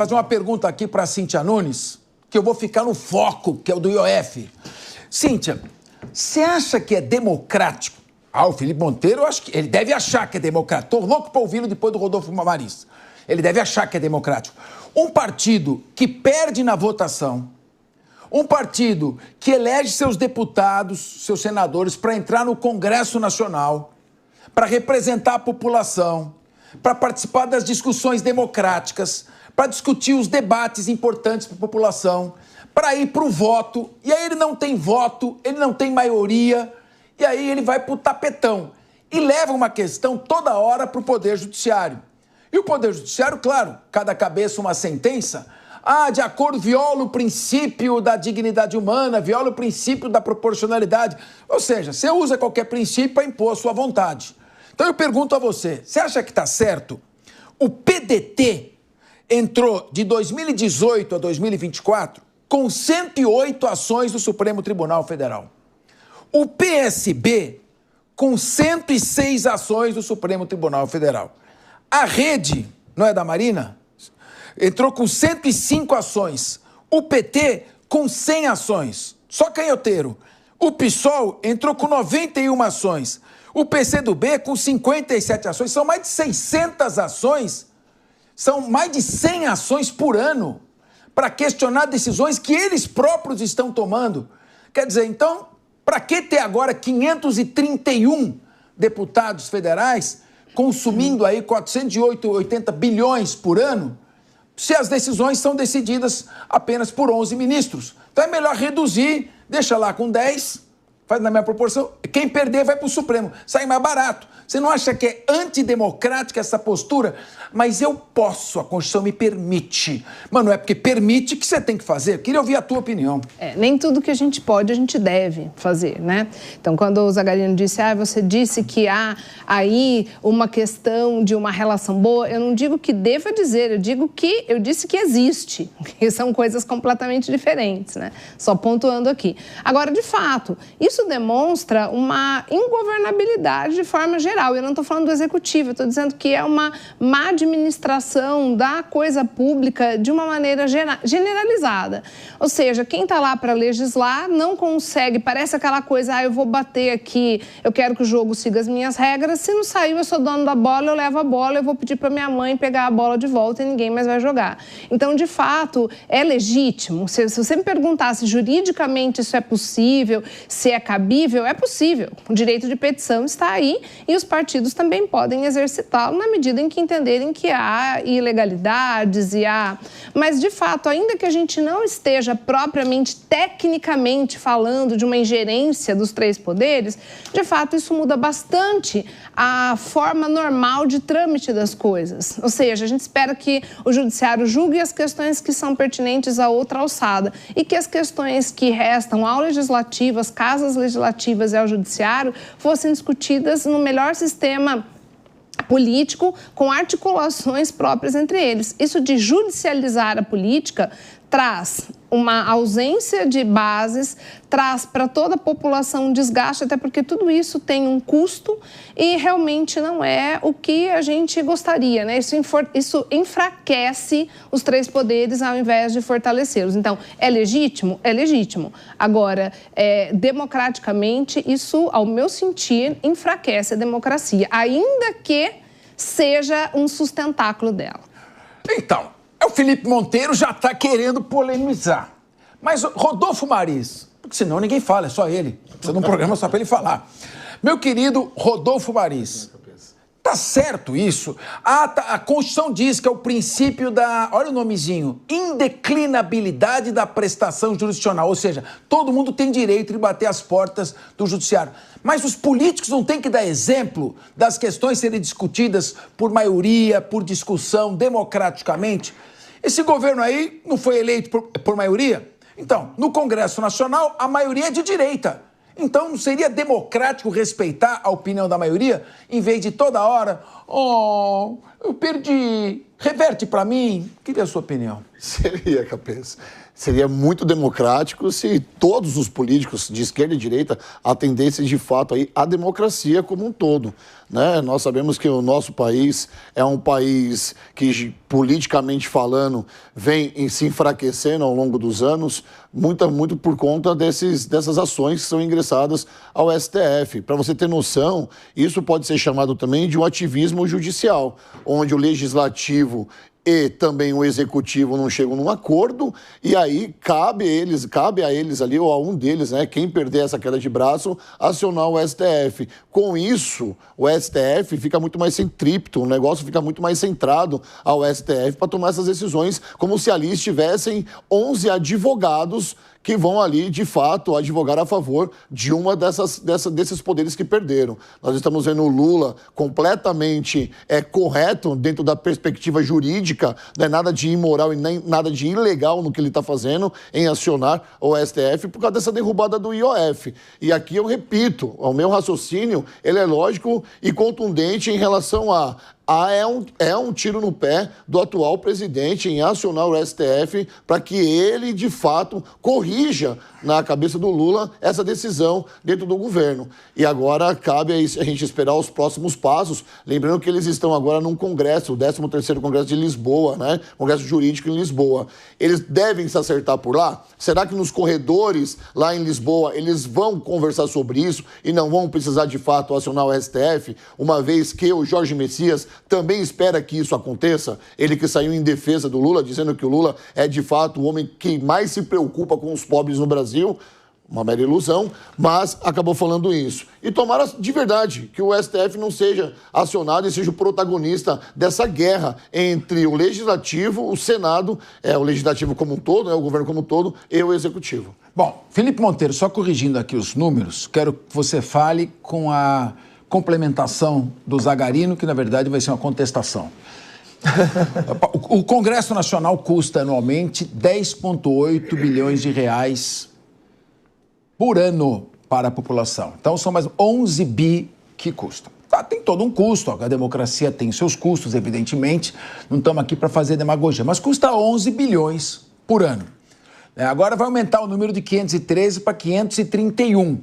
Fazer uma pergunta aqui para a Cíntia Nunes, que eu vou ficar no foco, que é o do IOF. Cíntia, você acha que é democrático? O Felipe Monteiro, eu acho que ele deve achar que é democrático. Estou louco para ouvi-lo depois do Rodolfo Maris. Ele deve achar que é democrático. Um partido que perde na votação, um partido que elege seus deputados, seus senadores, para entrar no Congresso Nacional, para representar a população, para participar das discussões democráticas, para discutir os debates importantes para a população, para ir para o voto, e aí ele não tem voto, ele não tem maioria, e aí ele vai para o tapetão e leva uma questão toda hora para o Poder Judiciário. E o Poder Judiciário, claro, cada cabeça uma sentença, de acordo, viola o princípio da dignidade humana, viola o princípio da proporcionalidade, ou seja, você usa qualquer princípio para impor a sua vontade. Então eu pergunto a você, você acha que está certo? O PDT entrou de 2018 a 2024 com 108 ações do Supremo Tribunal Federal. O PSB com 106 ações do Supremo Tribunal Federal. A Rede, não é da Marina? Entrou com 105 ações. O PT com 100 ações. Só canhoteiro. O PSOL entrou com 91 ações. O PCdoB com 57 ações. São mais de 600 ações. São mais de 100 ações por ano para questionar decisões que eles próprios estão tomando. Quer dizer, então, para que ter agora 531 deputados federais consumindo aí 480 bilhões por ano, se as decisões são decididas apenas por 11 ministros? Então é melhor reduzir, deixa lá com 10, faz na mesma proporção, quem perder vai para o Supremo, sai mais barato. Você não acha que é antidemocrática essa postura? Mas eu posso, a Constituição me permite. Mas não é porque permite que você tem que fazer. Eu queria ouvir a tua opinião. Nem tudo que a gente pode, a gente deve fazer, né? Então, quando o Zagarino disse, você disse que há aí uma questão de uma relação boa, eu não digo que deva dizer, eu disse que existe, que são coisas completamente diferentes, né? Só pontuando aqui. Agora, de fato, isso demonstra uma ingovernabilidade de forma geral. Eu não estou falando do executivo, eu estou dizendo que é uma má administração da coisa pública de uma maneira generalizada. Ou seja, quem está lá para legislar não consegue, parece aquela coisa, eu vou bater aqui, eu quero que o jogo siga as minhas regras, se não saiu, eu sou dono da bola, eu levo a bola, eu vou pedir para minha mãe pegar a bola de volta e ninguém mais vai jogar. Então, de fato, é legítimo. Se você me perguntasse juridicamente isso é possível, se é cabível, é possível. O direito de petição está aí e os partidos também podem exercitá-lo na medida em que entenderem que há ilegalidades e há... Mas, de fato, ainda que a gente não esteja propriamente, tecnicamente falando de uma ingerência dos três poderes, de fato, isso muda bastante a forma normal de trâmite das coisas. Ou seja, a gente espera que o judiciário julgue as questões que são pertinentes a outra alçada e que as questões que restam ao legislativo, às casas legislativas e ao judiciário fossem discutidas no melhor sistema político, com articulações próprias entre eles. Isso de judicializar a política traz uma ausência de bases, traz para toda a população um desgaste, até porque tudo isso tem um custo e realmente não é o que a gente gostaria, né? Isso enfraquece os três poderes ao invés de fortalecê-los. Então, é legítimo? É legítimo. Agora, democraticamente, isso, ao meu sentir, enfraquece a democracia, ainda que seja um sustentáculo dela. Então, o Felipe Monteiro já está querendo polemizar. Mas Rodolfo Maris, porque senão ninguém fala, é só ele. Precisa de um programa só para ele falar. Meu querido Rodolfo Maris, tá certo isso? A Constituição diz que é o princípio da, olha o nomezinho, indeclinabilidade da prestação jurisdicional. Ou seja, todo mundo tem direito de bater as portas do judiciário. Mas os políticos não têm que dar exemplo das questões serem discutidas por maioria, por discussão, democraticamente? Esse governo aí não foi eleito por maioria? Então, no Congresso Nacional, a maioria é de direita. Então, não seria democrático respeitar a opinião da maioria, em vez de toda hora, eu perdi, reverte para mim. Queria a sua opinião. Seria, Capês. Seria muito democrático se todos os políticos de esquerda e direita atendessem de fato aí à democracia como um todo, né? Nós sabemos que o nosso país é um país que, politicamente falando, vem se enfraquecendo ao longo dos anos, muito por conta dessas ações que são ingressadas ao STF. Para você ter noção, isso pode ser chamado também de um ativismo judicial, onde o legislativo e também o executivo não chegam num acordo, e aí cabe a eles ali, ou a um deles, né, quem perder essa queda de braço, acionar o STF. Com isso, o STF fica muito mais centrípeto, o negócio fica muito mais centrado ao STF para tomar essas decisões, como se ali estivessem 11 advogados que vão ali, de fato, advogar a favor de uma desses poderes que perderam. Nós estamos vendo o Lula completamente correto dentro da perspectiva jurídica, não é nada de imoral e nem nada de ilegal no que ele está fazendo em acionar o STF por causa dessa derrubada do IOF. E aqui eu repito, o meu raciocínio, ele é lógico e contundente em relação a é um tiro no pé do atual presidente em acionar o STF para que ele, de fato, corrija na cabeça do Lula essa decisão dentro do governo. E agora cabe a gente esperar os próximos passos, lembrando que eles estão agora num congresso, o 13º Congresso de Lisboa, né? Congresso Jurídico em Lisboa. Eles devem se acertar por lá? Será que nos corredores lá em Lisboa eles vão conversar sobre isso e não vão precisar, de fato, acionar o STF, uma vez que o Jorge Messias também espera que isso aconteça? Ele que saiu em defesa do Lula, dizendo que o Lula é, de fato, o homem que mais se preocupa com os pobres no Brasil. Uma mera ilusão, mas acabou falando isso. E tomara de verdade que o STF não seja acionado e seja o protagonista dessa guerra entre o Legislativo, o Senado, o Legislativo como um todo, o governo como um todo, e o Executivo. Bom, Felipe Monteiro, só corrigindo aqui os números, quero que você fale com a complementação do Zagarino, que na verdade vai ser uma contestação. O Congresso Nacional custa anualmente 10,8 bilhões de reais por ano para a população. Então, são mais 11 bi que custa. Tá, tem todo um custo, a democracia tem seus custos, evidentemente, não estamos aqui para fazer demagogia, mas custa 11 bilhões por ano. Agora vai aumentar o número de 513 para 531,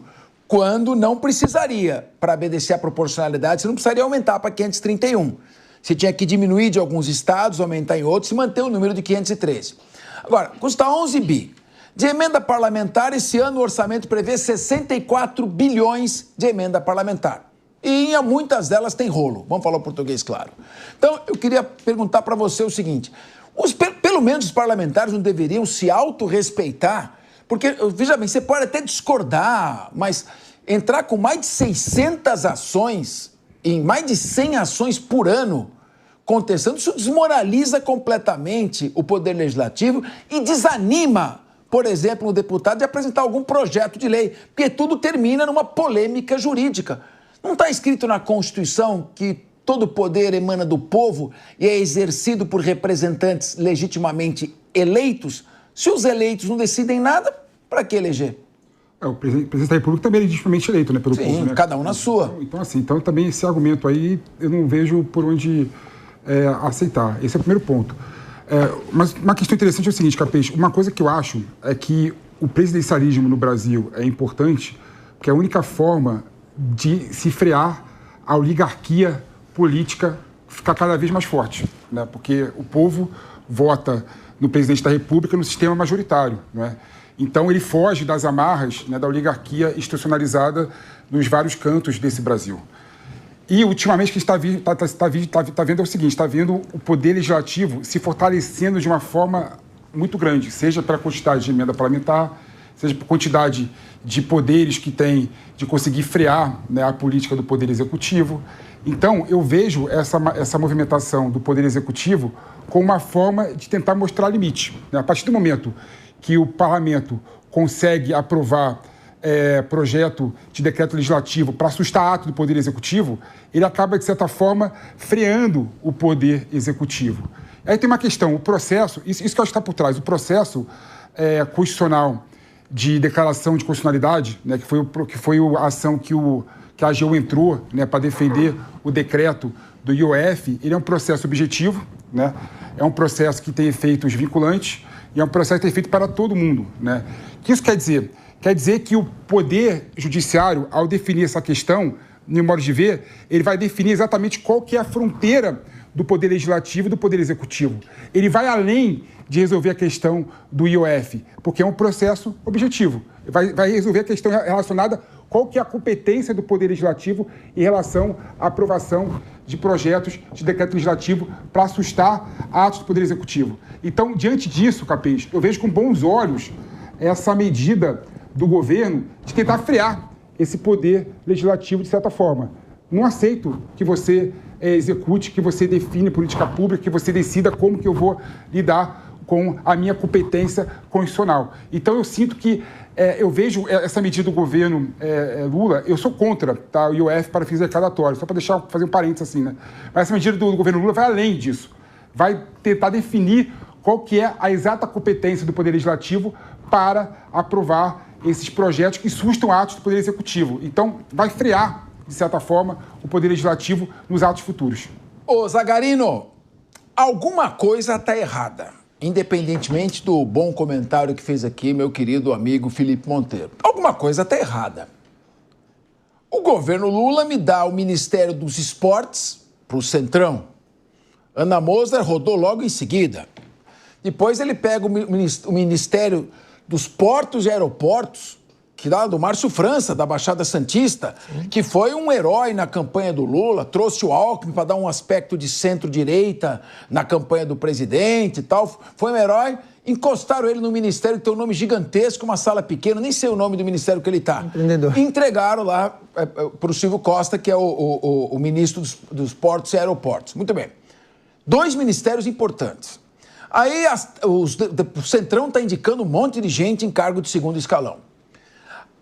quando não precisaria, para obedecer à proporcionalidade, você não precisaria aumentar para 531. Você tinha que diminuir de alguns estados, aumentar em outros e manter o número de 513. Agora, custa 11 bi. De emenda parlamentar, esse ano o orçamento prevê 64 bilhões de emenda parlamentar. E em muitas delas tem rolo. Vamos falar o português claro. Então, eu queria perguntar para você o seguinte. Pelo menos os parlamentares não deveriam se autorrespeitar? Porque, veja bem, você pode até discordar, mas entrar com mais de 600 ações, em mais de 100 ações por ano, contestando, isso desmoraliza completamente o Poder Legislativo e desanima, por exemplo, um deputado de apresentar algum projeto de lei, porque tudo termina numa polêmica jurídica. Não está escrito na Constituição que todo poder emana do povo e é exercido por representantes legitimamente eleitos? Se os eleitos não decidem nada, para que eleger? O presidente da República também é legitimamente eleito, né, pelo povo, né? Cada um na sua. Então também esse argumento aí eu não vejo por onde aceitar. Esse é o primeiro ponto. Mas uma questão interessante é o seguinte, Capês, uma coisa que eu acho é que o presidencialismo no Brasil é importante porque é a única forma de se frear a oligarquia política ficar cada vez mais forte, né? Porque o povo vota no presidente da República no sistema majoritário, não é? Então ele foge das amarras, né, da oligarquia institucionalizada nos vários cantos desse Brasil. E, ultimamente, o que a gente está vendo é o seguinte, está vendo o poder legislativo se fortalecendo de uma forma muito grande, seja pela quantidade de emenda parlamentar, seja por quantidade de poderes que tem de conseguir frear, né, a política do poder executivo. Então, eu vejo essa movimentação do poder executivo como uma forma de tentar mostrar limite, né? A partir do momento que o parlamento consegue aprovar projeto de decreto legislativo para assustar ato do Poder Executivo, ele acaba, de certa forma, freando o Poder Executivo. Aí tem uma questão, o processo, isso que eu acho que está por trás, o processo constitucional de declaração de constitucionalidade, né, que foi a ação que a AGU entrou, né, para defender o decreto do IOF, ele é um processo objetivo, né? É um processo que tem efeitos vinculantes e é um processo que tem efeito para todo mundo, né? O que isso quer dizer? Quer dizer que o Poder Judiciário, ao definir essa questão, no meu modo de ver, ele vai definir exatamente qual que é a fronteira do Poder Legislativo e do Poder Executivo. Ele vai além de resolver a questão do IOF, porque é um processo objetivo. Vai resolver a questão relacionada qual que é a competência do Poder Legislativo em relação à aprovação de projetos de decreto legislativo para assustar atos do Poder Executivo. Então, diante disso, Capês, eu vejo com bons olhos essa medida do governo de tentar frear esse Poder Legislativo de certa forma. Não aceito que você execute, que você define política pública, que você decida como que eu vou lidar com a minha competência constitucional. Então, eu sinto que eu vejo essa medida do governo Lula, eu sou contra, tá, o IOF para fins arrecadatórios, só para fazer um parênteses assim, né? Mas essa medida do governo Lula vai além disso, vai tentar definir qual que é a exata competência do Poder Legislativo para aprovar esses projetos que sustam atos do Poder Executivo. Então, vai frear, de certa forma, o Poder Legislativo nos atos futuros. Ô, Zagarino, alguma coisa está errada. Independentemente do bom comentário que fez aqui meu querido amigo Felipe Monteiro. Alguma coisa está errada. O governo Lula me dá o Ministério dos Esportes para o Centrão. Ana Moser rodou logo em seguida. Depois ele pega o Ministério dos Portos e Aeroportos, que lá do Márcio França, da Baixada Santista, que foi um herói na campanha do Lula, trouxe o Alckmin para dar um aspecto de centro-direita na campanha do presidente e tal. Foi um herói. Encostaram ele no ministério que tem um nome gigantesco, uma sala pequena, nem sei o nome do ministério que ele está. Empreendedor. Entregaram lá para o Silvio Costa, que é o ministro dos Portos e Aeroportos. Muito bem. 2 ministérios importantes. Aí o Centrão está indicando um monte de gente em cargo de segundo escalão.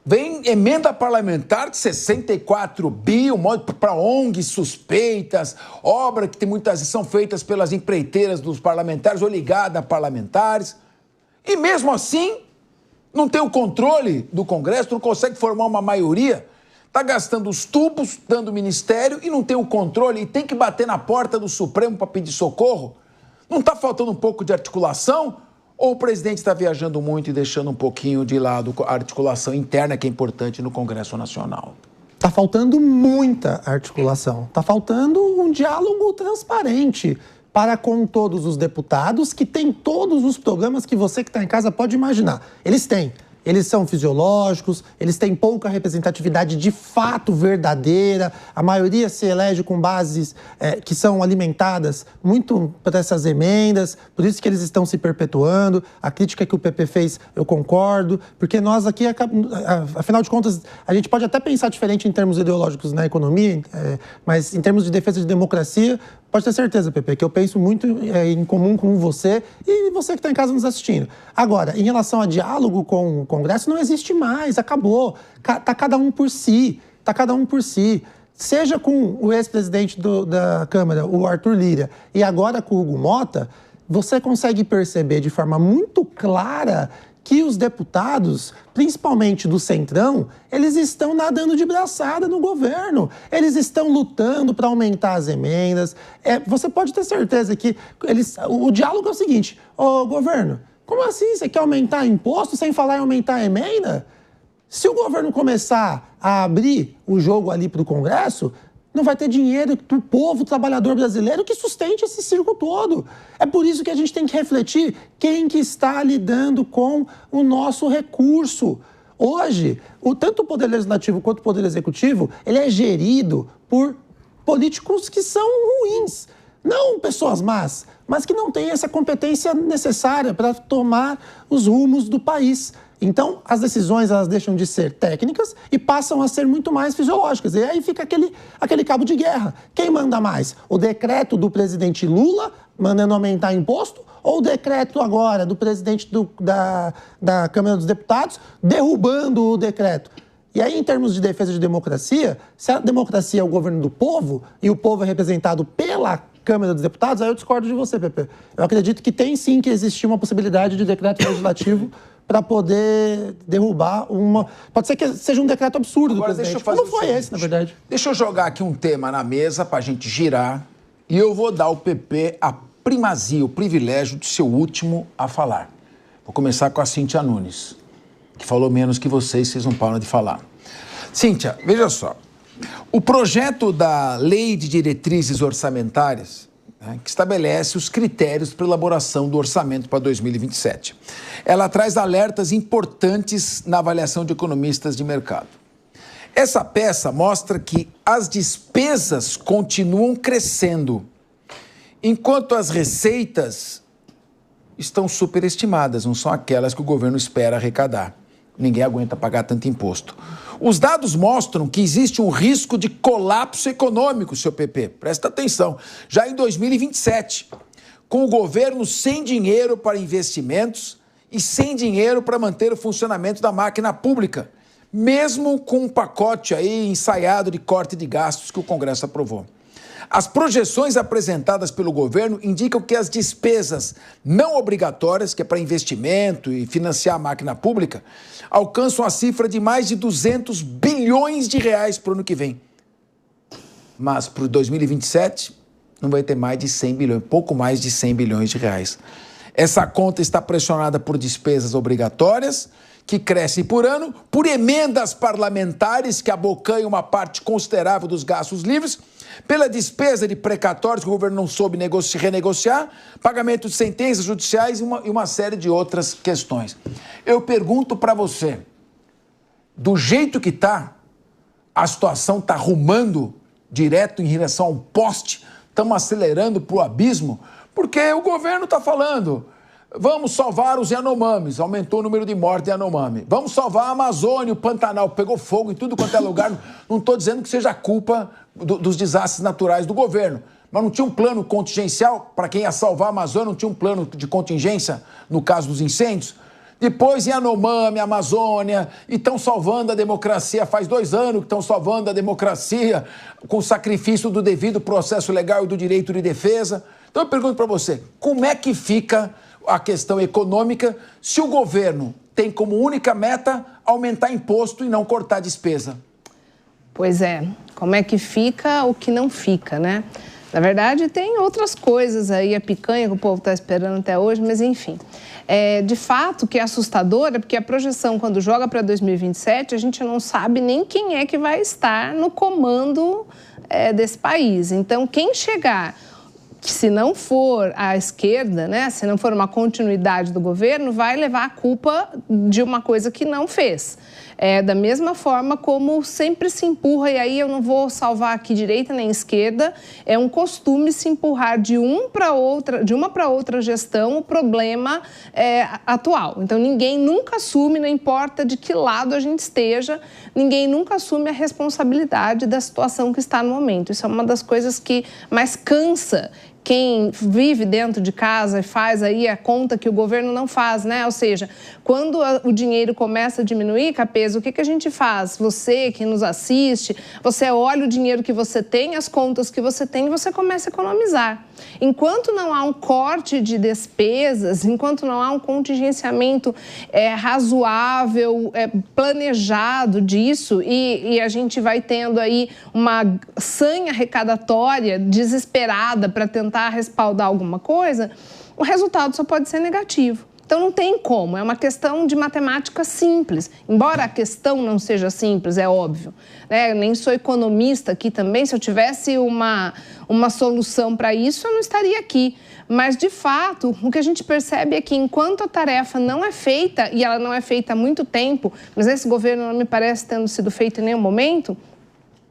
Vem emenda parlamentar de 64 bi, para ONGs suspeitas, obras que muitas vezes são feitas pelas empreiteiras dos parlamentares ou ligadas a parlamentares. E mesmo assim, não tem o controle do Congresso, não consegue formar uma maioria, está gastando os tubos, dando ministério e não tem o controle e tem que bater na porta do Supremo para pedir socorro. Não está faltando um pouco de articulação? Ou o presidente está viajando muito e deixando um pouquinho de lado a articulação interna que é importante no Congresso Nacional? Está faltando muita articulação. Está faltando um diálogo transparente para com todos os deputados que têm todos os programas que você que está em casa pode imaginar. Eles têm. Eles são fisiológicos, eles têm pouca representatividade de fato verdadeira, a maioria se elege com bases que são alimentadas muito por essas emendas, por isso que eles estão se perpetuando. A crítica que o PP fez, eu concordo, porque nós aqui, afinal de contas, a gente pode até pensar diferente em termos ideológicos na economia, mas em termos de defesa de democracia, pode ter certeza, Pepe, que eu penso muito em comum com você e você que está em casa nos assistindo. Agora, em relação a diálogo com o Congresso, não existe mais, acabou. Está cada um por si, está cada um por si. Seja com o ex-presidente da Câmara, o Arthur Lira, e agora com o Hugo Mota, você consegue perceber de forma muito clara que os deputados, principalmente do Centrão, eles estão nadando de braçada no governo. Eles estão lutando para aumentar as emendas. Você pode ter certeza que o diálogo é o seguinte: ô governo, como assim você quer aumentar imposto sem falar em aumentar a emenda? Se o governo começar a abrir o jogo ali para o Congresso, não vai ter dinheiro do povo trabalhador brasileiro que sustente esse circo todo. É por isso que a gente tem que refletir quem que está lidando com o nosso recurso. Hoje, tanto o Poder Legislativo quanto o Poder Executivo, ele é gerido por políticos que são ruins. Não pessoas más, mas que não têm essa competência necessária para tomar os rumos do país. Então, as decisões elas deixam de ser técnicas e passam a ser muito mais fisiológicas. E aí fica aquele cabo de guerra. Quem manda mais? O decreto do presidente Lula mandando aumentar imposto ou o decreto agora do presidente da Câmara dos Deputados derrubando o decreto? E aí, em termos de defesa de democracia, se a democracia é o governo do povo e o povo é representado pela Câmara dos Deputados, aí eu discordo de você, Pepe. Eu acredito que tem sim que existir uma possibilidade de decreto legislativo para poder derrubar uma... Pode ser que seja um decreto absurdo do presidente. Não foi esse, na verdade. Deixa eu jogar aqui um tema na mesa para a gente girar E eu vou dar ao PP a primazia, o privilégio de ser o último a falar. Vou começar com a Cíntia Nunes, que falou menos que vocês não param de falar. Cíntia, veja só. O projeto da Lei de Diretrizes Orçamentárias, né, que estabelece os critérios para elaboração do orçamento para 2027. Ela traz alertas importantes na avaliação de economistas de mercado. Essa peça mostra que as despesas continuam crescendo, enquanto as receitas estão superestimadas, não são aquelas que o governo espera arrecadar. Ninguém aguenta pagar tanto imposto. Os dados mostram que existe um risco de colapso econômico, seu PP. Presta atenção. Já em 2027, com o governo sem dinheiro para investimentos e sem dinheiro para manter o funcionamento da máquina pública, mesmo com um pacote aí ensaiado de corte de gastos que o Congresso aprovou. As projeções apresentadas pelo governo indicam que as despesas não obrigatórias, que é para investimento e financiar a máquina pública, alcançam a cifra de mais de 200 bilhões de reais para o ano que vem. Mas para o 2027 não vai ter mais de 100 bilhões, pouco mais de 100 bilhões de reais. Essa conta está pressionada por despesas obrigatórias, que crescem por ano, por emendas parlamentares que abocanham uma parte considerável dos gastos livres, pela despesa de precatórios que o governo não soube renegociar, pagamento de sentenças judiciais e uma série de outras questões. Eu pergunto para você, do jeito que está, a situação está rumando direto em direção ao poste, estamos acelerando para o abismo, porque o governo está falando... Vamos salvar os Yanomamis, aumentou o número de mortes de Yanomami. Vamos salvar a Amazônia, o Pantanal, pegou fogo em tudo quanto é lugar. Não estou dizendo que seja culpa dos desastres naturais do governo, mas não tinha um plano contingencial para quem ia salvar a Amazônia, não tinha um plano de contingência no caso dos incêndios? Depois Yanomami, Amazônia, e estão salvando a democracia, faz 2 anos que estão salvando a democracia com o sacrifício do devido processo legal e do direito de defesa. Então eu pergunto para você, como é que fica a questão econômica se o governo tem como única meta aumentar imposto e não cortar despesa? Pois é, como é que fica o que não fica, né? Na verdade, tem outras coisas aí, a picanha que o povo está esperando até hoje, mas enfim. De fato, que é assustadora, porque a projeção, quando joga para 2027, a gente não sabe nem quem é que vai estar no comando desse país. Então, quem chegar... que se não for a esquerda, né, se não for uma continuidade do governo, vai levar a culpa de uma coisa que não fez. Da mesma forma como sempre se empurra, e aí eu não vou salvar aqui direita nem esquerda, é um costume se empurrar de uma para outra gestão o problema atual. Então ninguém nunca assume, não importa de que lado a gente esteja, ninguém nunca assume a responsabilidade da situação que está no momento. Isso é uma das coisas que mais cansa quem vive dentro de casa e faz aí a conta que o governo não faz, né? Ou seja, quando o dinheiro começa a diminuir, Capeza, o que a gente faz? Você que nos assiste, você olha o dinheiro que você tem, as contas que você tem e você começa a economizar. Enquanto não há um corte de despesas, enquanto não há um contingenciamento razoável, planejado disso, e a gente vai tendo aí uma sanha arrecadatória desesperada para tentar respaldar alguma coisa, o resultado só pode ser negativo. Então não tem como, é uma questão de matemática simples. Embora a questão não seja simples, é óbvio, né? Eu nem sou economista aqui também, se eu tivesse uma solução para isso, eu não estaria aqui. Mas, de fato, o que a gente percebe é que enquanto a tarefa não é feita, e ela não é feita há muito tempo, mas esse governo não me parece tendo sido feito em nenhum momento,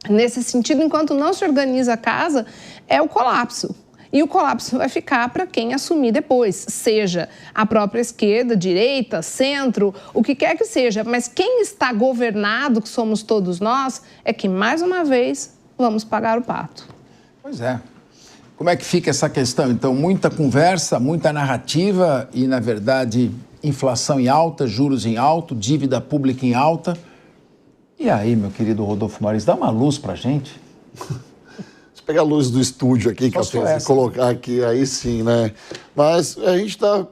nesse sentido, enquanto não se organiza a casa, é o colapso. E o colapso vai ficar para quem assumir depois, seja a própria esquerda, direita, centro, o que quer que seja. Mas quem está governado, que somos todos nós, é que, mais uma vez, vamos pagar o pato. Pois é. Como é que fica essa questão? Então, muita conversa, muita narrativa e, na verdade, inflação em alta, juros em alto, dívida pública em alta. E aí, meu querido Rodolfo Maris, dá uma luz pra gente? Pegar a luz do estúdio aqui, Capeza, e colocar aqui, aí sim, né? Mas a gente está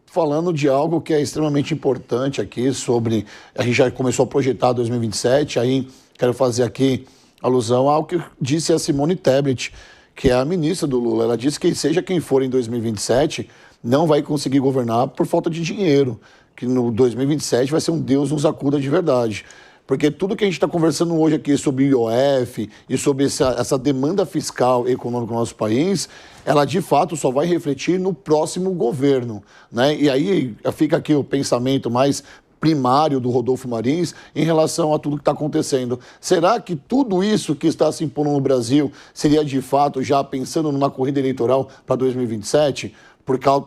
falando de algo que é extremamente importante aqui, sobre... A gente já começou a projetar 2027, aí quero fazer aqui alusão ao que disse a Simone Tebet, que é a ministra do Lula. Ela disse que seja quem for em 2027, não vai conseguir governar por falta de dinheiro, que no 2027 vai ser um Deus nos acuda de verdade. Porque tudo que a gente está conversando hoje aqui sobre IOF e sobre essa demanda fiscal e econômica no nosso país, ela de fato só vai refletir no próximo governo, né? E aí fica aqui o pensamento mais primário do Rodolfo Marins em relação a tudo que está acontecendo. Será que tudo isso que está se impondo no Brasil seria de fato já pensando numa corrida eleitoral para 2027?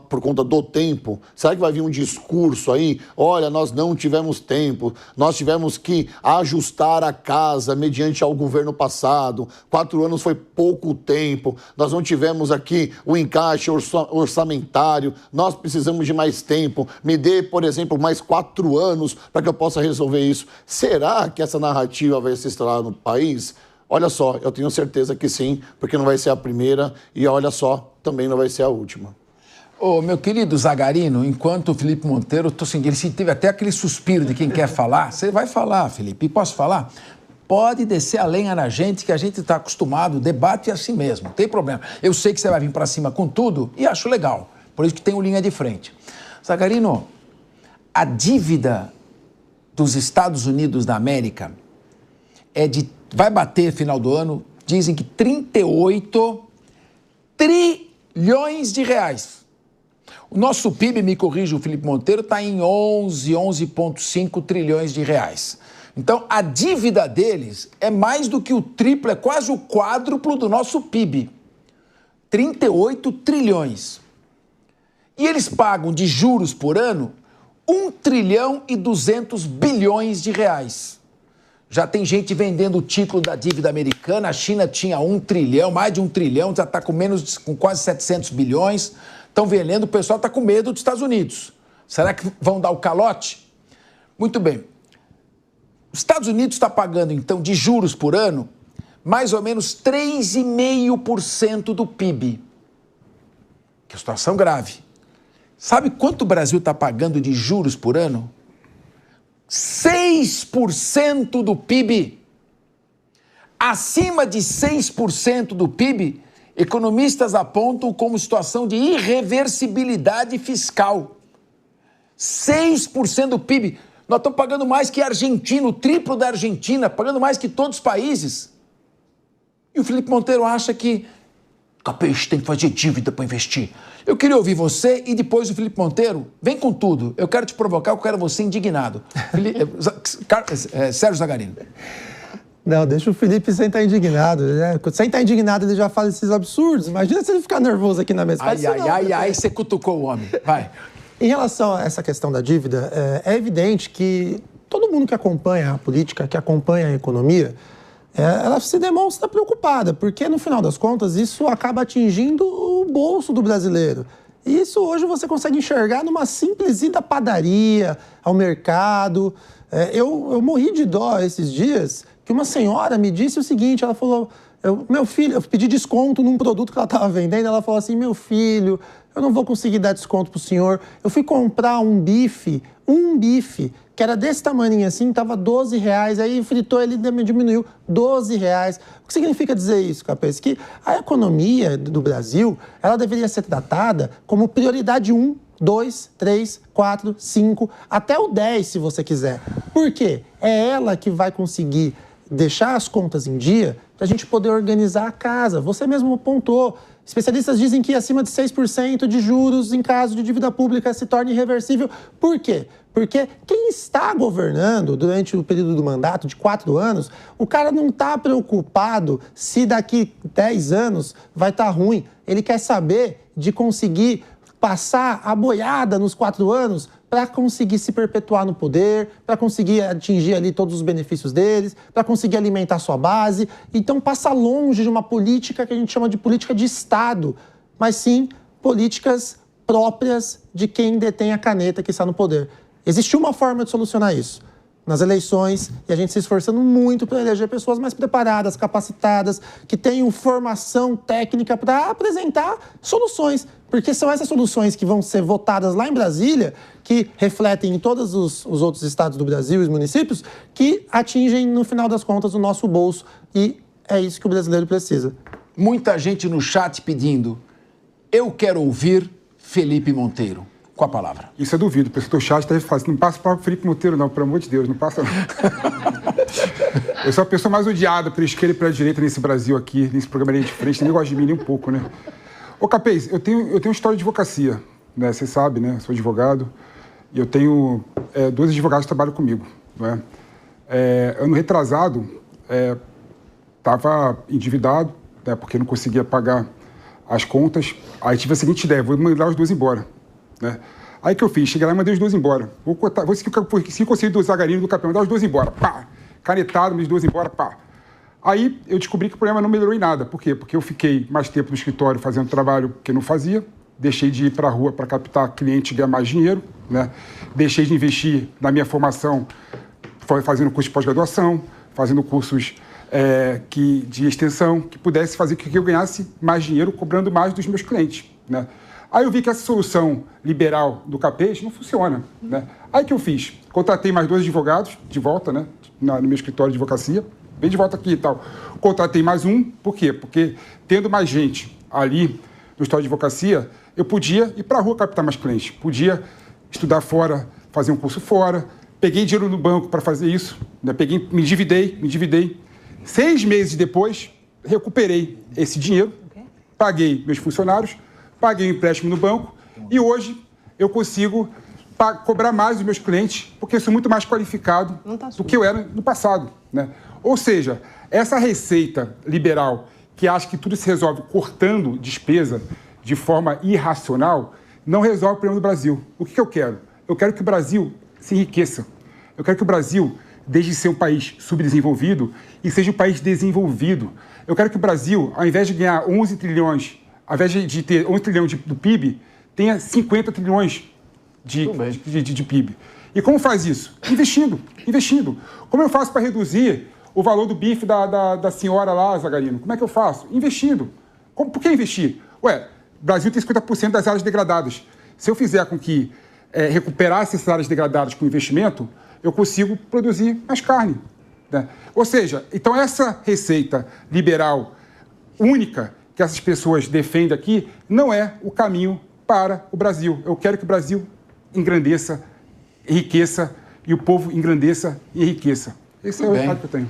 Por conta do tempo? Será que vai vir um discurso aí? Olha, nós não tivemos tempo, nós tivemos que ajustar a casa mediante ao governo passado, 4 anos foi pouco tempo, nós não tivemos aqui o encaixe orçamentário, nós precisamos de mais tempo, me dê, por exemplo, mais 4 anos para que eu possa resolver isso. Será que essa narrativa vai se instalar no país? Olha só, eu tenho certeza que sim, porque não vai ser a primeira e olha só, também não vai ser a última. Ô, meu querido Zagarino, enquanto o Felipe Monteiro, eu tô sentindo, ele teve até aquele suspiro de quem quer falar. Você vai falar, Felipe, posso falar? Pode descer a lenha na gente, que a gente está acostumado, o debate é assim mesmo, não tem problema. Eu sei que você vai vir para cima com tudo e acho legal, por isso que tem o linha de frente. Zagarino, a dívida dos Estados Unidos da América vai bater final do ano, dizem que 38 trilhões de reais. O nosso PIB, me corrige o Felipe Monteiro, está em 11,5 trilhões de reais. Então, a dívida deles é mais do que o triplo, é quase o quádruplo do nosso PIB. 38 trilhões. E eles pagam de juros por ano 1 trilhão e 200 bilhões de reais. Já tem gente vendendo o título da dívida americana, a China tinha 1 trilhão, mais de 1 trilhão, já está com quase 700 bilhões. Estão vendendo, o pessoal está com medo dos Estados Unidos. Será que vão dar o calote? Muito bem. Os Estados Unidos está pagando, então, de juros por ano, mais ou menos 3,5% do PIB. Que situação grave. Sabe quanto o Brasil está pagando de juros por ano? 6% do PIB. Acima de 6% do PIB, economistas apontam como situação de irreversibilidade fiscal. 6% do PIB. Nós estamos pagando mais que a Argentina, o triplo da Argentina, pagando mais que todos os países. E o Felipe Monteiro acha que Capês tem que fazer dívida para investir. Eu queria ouvir você e depois o Felipe Monteiro. Vem com tudo. Eu quero te provocar, eu quero você indignado. Sérgio Zagarino. Não, deixa o Felipe sem estar indignado. Né? Sem estar indignado, ele já fala esses absurdos. Imagina se ele ficar nervoso aqui na mesa. Ai, você cutucou o homem. Vai. Em relação a essa questão da dívida, é evidente que todo mundo que acompanha a política, que acompanha a economia, ela se demonstra preocupada, porque, no final das contas, isso acaba atingindo o bolso do brasileiro. E isso hoje você consegue enxergar numa simples ida à padaria, ao mercado. Eu morri de dó esses dias, que uma senhora me disse o seguinte, ela falou, meu filho, eu pedi desconto num produto que ela estava vendendo, ela falou assim, meu filho, eu não vou conseguir dar desconto pro senhor. Eu fui comprar um bife, que era desse tamanho assim, estava R$12, aí fritou, ele diminuiu R$12. O que significa dizer isso, Capês? Que a economia do Brasil, ela deveria ser tratada como prioridade 1, 2, 3, 4, 5, até o 10, se você quiser. Por quê? É ela que vai conseguir deixar as contas em dia para a gente poder organizar a casa. Você mesmo apontou. Especialistas dizem que acima de 6% de juros em caso de dívida pública se torna irreversível. Por quê? Porque quem está governando durante o período do mandato de 4 anos, o cara não está preocupado se daqui 10 anos vai estar ruim. Ele quer saber de conseguir passar a boiada nos 4 anos para conseguir se perpetuar no poder, para conseguir atingir ali todos os benefícios deles, para conseguir alimentar sua base. Então passa longe de uma política que a gente chama de política de Estado, mas sim políticas próprias de quem detém a caneta que está no poder. Existiu uma forma de solucionar isso nas eleições, e a gente se esforçando muito para eleger pessoas mais preparadas, capacitadas, que tenham formação técnica para apresentar soluções, porque são essas soluções que vão ser votadas lá em Brasília, que refletem em todos os outros estados do Brasil e os municípios, que atingem, no final das contas, o nosso bolso, e é isso que o brasileiro precisa. muita gente no chat pedindo. Eu quero ouvir Felipe Monteiro. Com a palavra. Isso eu duvido. O pessoal do chat deve falar, não passa para o Felipe Monteiro, não, pelo amor de Deus, não passa não. Eu sou a pessoa mais odiada pela esquerda e pela direita nesse Brasil aqui, nesse programa Linha de Frente, nem gosto de mim nem um pouco, né? Ô, Capês, eu tenho uma história de advocacia, né? Você sabe, né? Eu sou advogado e eu tenho 2 advogados que trabalham comigo, não é? Ano retrasado, estava endividado, né? Porque não conseguia pagar as contas. Aí tive a seguinte ideia, vou mandar os 2 embora. Né? Aí que eu fiz? Cheguei lá e mandei os 2 embora. Vou seguir o conselho do Zagarino do Capão, mandar os 2 embora. Pá! Canetado, mandei os 2 embora, pá! Aí eu descobri que o problema não melhorou em nada. Por quê? Porque eu fiquei mais tempo no escritório fazendo trabalho que eu não fazia, deixei de ir para a rua para captar cliente e ganhar mais dinheiro, né? Deixei de investir na minha formação, fazendo curso de pós-graduação, fazendo cursos de extensão, que pudesse fazer com que eu ganhasse mais dinheiro, cobrando mais dos meus clientes, né? Aí eu vi que essa solução liberal do Capês não funciona, né? Aí que eu fiz? Contratei mais 2 advogados de volta, né? No meu escritório de advocacia. Vem de volta aqui e tal. Contratei mais um, por quê? Porque tendo mais gente ali no escritório de advocacia, eu podia ir para a rua captar mais clientes. Podia estudar fora, fazer um curso fora. Peguei dinheiro no banco para fazer isso, né? Me endividei. 6 meses depois, recuperei esse dinheiro, paguei meus funcionários, paguei um empréstimo no banco e hoje eu consigo cobrar mais dos meus clientes porque eu sou muito mais qualificado do que eu era no passado, né? Ou seja, essa receita liberal que acha que tudo se resolve cortando despesa de forma irracional não resolve o problema do Brasil. O que eu quero? Eu quero que o Brasil se enriqueça. Eu quero que o Brasil deixe de ser um país subdesenvolvido e seja um país desenvolvido. Eu quero que o Brasil, ao invés de ganhar 11 trilhões, ao invés de ter 11 trilhões do PIB, tenha 50 trilhões de PIB. E como faz isso? Investindo. Como eu faço para reduzir o valor do bife da senhora lá, Zagarino? Como é que eu faço? Investindo. Por que investir? O Brasil tem 50% das áreas degradadas. Se eu fizer com que recuperasse essas áreas degradadas com investimento, eu consigo produzir mais carne, né? Ou seja, então essa receita liberal única que essas pessoas defendem aqui não é o caminho para o Brasil. Eu quero que o Brasil engrandeça, enriqueça, e o povo engrandeça e enriqueça. Esse é o recado que eu tenho.